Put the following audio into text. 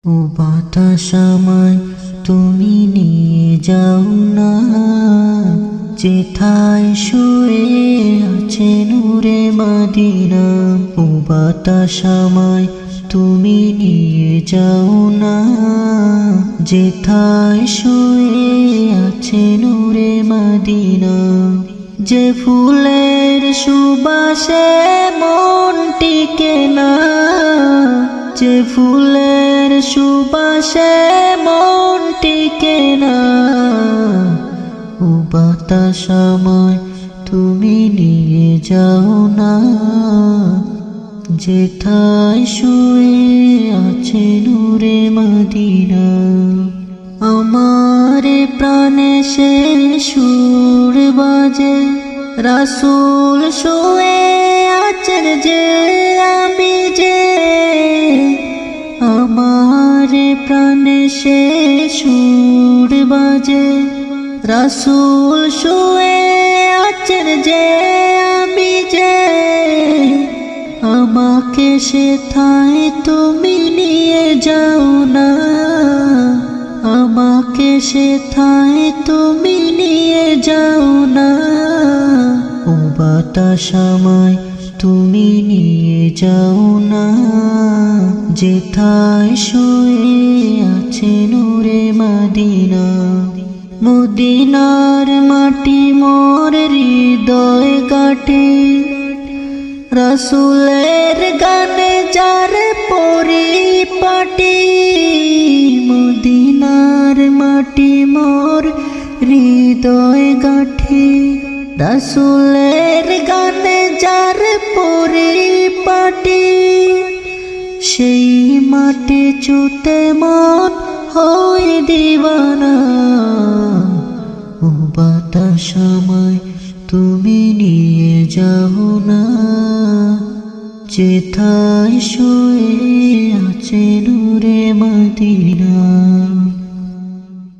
ও বাতাস আমায় তুমি নিয়ে যাও না, যেথায় শুয়ে আছে নূরে মদিনা। ও বাতাস আমায় তুমি নিয়ে যাও না, যেথায় শুয়ে আছে নূরে মদিনা। যে ফুলের সুবাসে মন টিকে না, যে ফুলের সুবাসে মন টিকে না। ও বাতাস আমায় তুমি নিয়ে যাও না, যেথায় শুয়ে আছে নূরে মদিনা। আমার প্রাণে সে সুর বাজে, রাসূল শুয়ে আছেন যে আমি যে। আমার প্রাণে সে সুর বাজে, রাসূল শুয়ে আছেন যে আমি যে। আমাকে সেথায় তুমি নিয়ে যাও না, আমাকে সেথায় তুমি নিয়ে যাও না। ও বাতাস আমায় তুমি নিয়ে যাও না, যেথায় শুয়ে আছে নূরে মদিনা। মদিনার মাটি মোর হৃদয় কাটে, রাসূলের গানে যার পরিপাটি। মদিনার মাটি মোর হৃদয় গাঁঠে, রাসূলের গানে যার পরিপাটি। সেই মাটি ছুঁতে মন হয় দিওয়ানা। ও বাতাস আমায় তুমি নিয়ে যাও না, যেথায় শুয়ে আছে নূরে মদিনা।